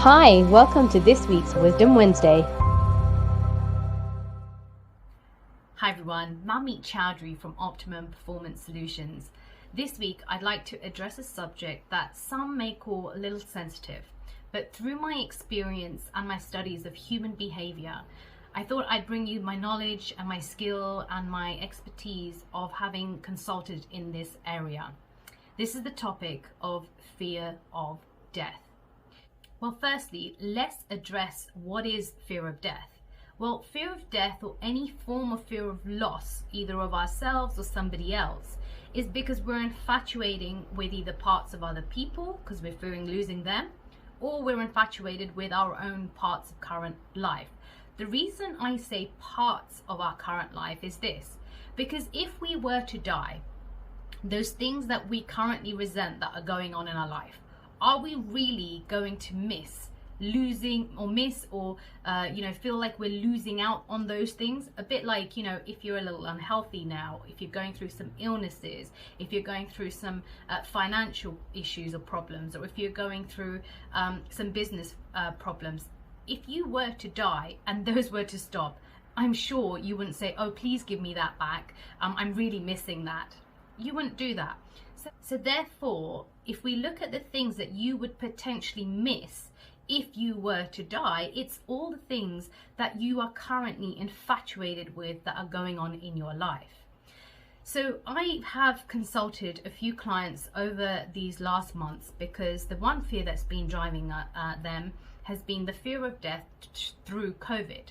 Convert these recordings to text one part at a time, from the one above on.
Hi, welcome to this week's Wisdom Wednesday. Hi everyone, Mamit Chowdhury from Optimum Performance Solutions. This week I'd like to address a subject that some may call a little sensitive, but through my experience and my studies of human behavior, I thought I'd bring you my knowledge and my skill and my expertise of having consulted in this area. This is the topic of fear of death. Well, firstly, let's address what is fear of death. Well, fear of death, or any form of fear of loss, either of ourselves or somebody else, is because we're infatuating with either parts of other people, because we're fearing losing them, or we're infatuated with our own parts of current life. The reason I say parts of our current life is this, because if we were to die, those things that we currently resent that are going on in our life, are we really going to feel like we're losing out on those things? A bit like, if you're a little unhealthy now, if you're going through some illnesses, if you're going through some financial issues or problems, or if you're going through some business problems, if you were to die and those were to stop, I'm sure you wouldn't say, oh, please give me that back. I'm really missing that. You wouldn't do that. So therefore, if we look at the things that you would potentially miss if you were to die, it's all the things that you are currently infatuated with that are going on in your life. So I have consulted a few clients over these last months because the one fear that's been driving them has been the fear of death through COVID.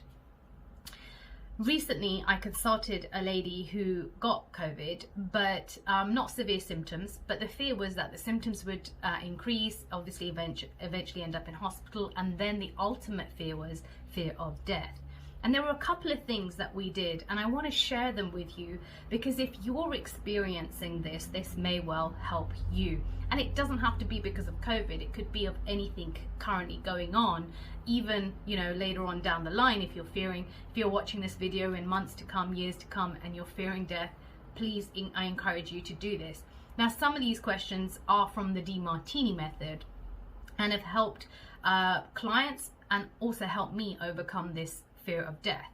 Recently, I consulted a lady who got COVID, but not severe symptoms, but the fear was that the symptoms would increase, obviously eventually end up in hospital, and then the ultimate fear was fear of death. And there were a couple of things that we did, and I want to share them with you, because if you're experiencing this may well help you. And it doesn't have to be because of COVID, it could be of anything currently going on, even later on down the line. If you're watching this video in months to come, years to come, and you're fearing death, please, I encourage you to do this. Now, some of these questions are from the DeMartini method and have helped clients and also helped me overcome this fear of death.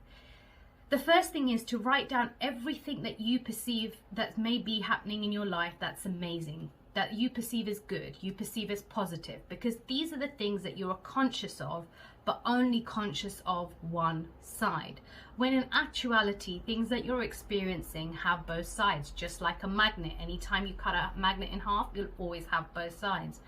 The first thing is to write down everything that you perceive that may be happening in your life that's amazing, that you perceive as good, you perceive as positive, because these are the things that you're conscious of, but only conscious of one side. When in actuality, things that you're experiencing have both sides, just like a magnet. Anytime you cut a magnet in half, you'll always have both sides.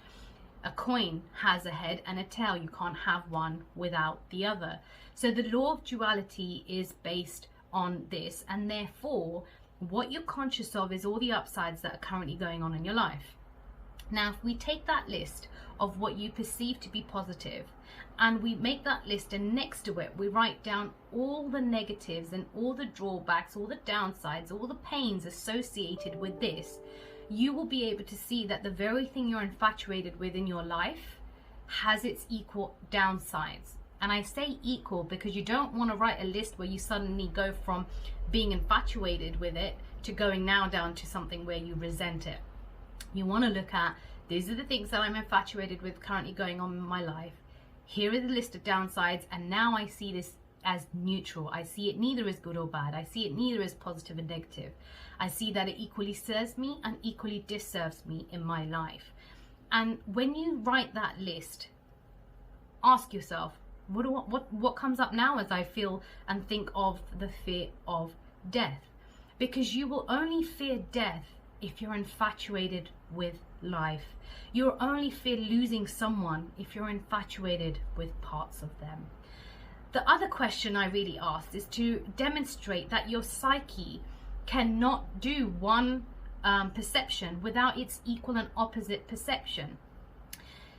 A coin has a head and a tail. You can't have one without the other. So the law of duality is based on this, and therefore what you're conscious of is all the upsides that are currently going on in your life. Now, if we take that list of what you perceive to be positive and we make that list, and next to it we write down all the negatives and all the drawbacks, all the downsides, all the pains associated with this, you will be able to see that the very thing you're infatuated with in your life has its equal downsides. And I say equal because you don't want to write a list where you suddenly go from being infatuated with it to going now down to something where you resent it. You want to look at, these are the things that I'm infatuated with currently going on in my life. Here is the list of downsides, and now I see this as neutral. I see it neither as good or bad. I see it neither as positive and negative. I see that it equally serves me and equally disserves me in my life. And when you write that list, ask yourself, what comes up now as I feel and think of the fear of death? Because you will only fear death if you're infatuated with life. You'll only fear losing someone if you're infatuated with parts of them. The other question I really asked is to demonstrate that your psyche cannot do one perception without its equal and opposite perception.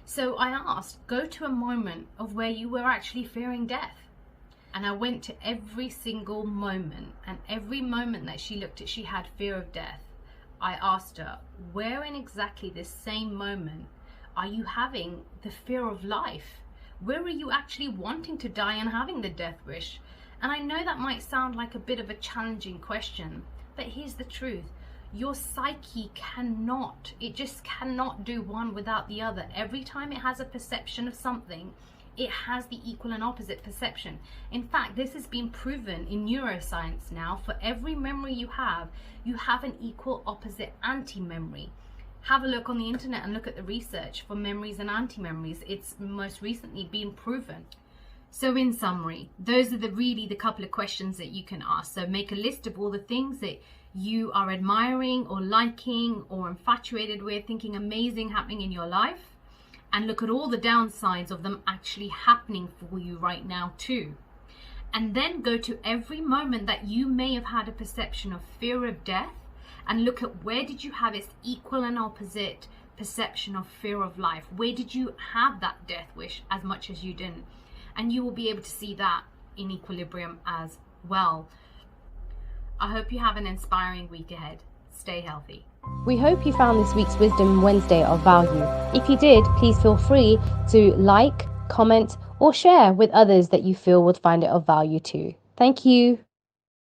So I asked, go to a moment of where you were actually fearing death. And I went to every single moment, and every moment that she looked at, she had fear of death. I asked her, where in exactly this same moment are you having the fear of life? Where are you actually wanting to die and having the death wish? And I know that might sound like a bit of a challenging question, but here's the truth. Your psyche cannot do one without the other. Every time it has a perception of something, it has the equal and opposite perception. In fact, this has been proven in neuroscience now. For every memory you have an equal opposite anti-memory. Have a look on the internet and look at the research for memories and anti-memories. It's most recently been proven. So in summary, those are the couple of questions that you can ask. So make a list of all the things that you are admiring or liking or infatuated with, thinking amazing happening in your life, and look at all the downsides of them actually happening for you right now too. And then go to every moment that you may have had a perception of fear of death and look at where did you have its equal and opposite perception of fear of life. Where did you have that death wish as much as you didn't? And you will be able to see that in equilibrium as well. I hope you have an inspiring week ahead. Stay healthy. We hope you found this week's Wisdom Wednesday of value. If you did, please feel free to like, comment, or share with others that you feel would find it of value too. Thank you.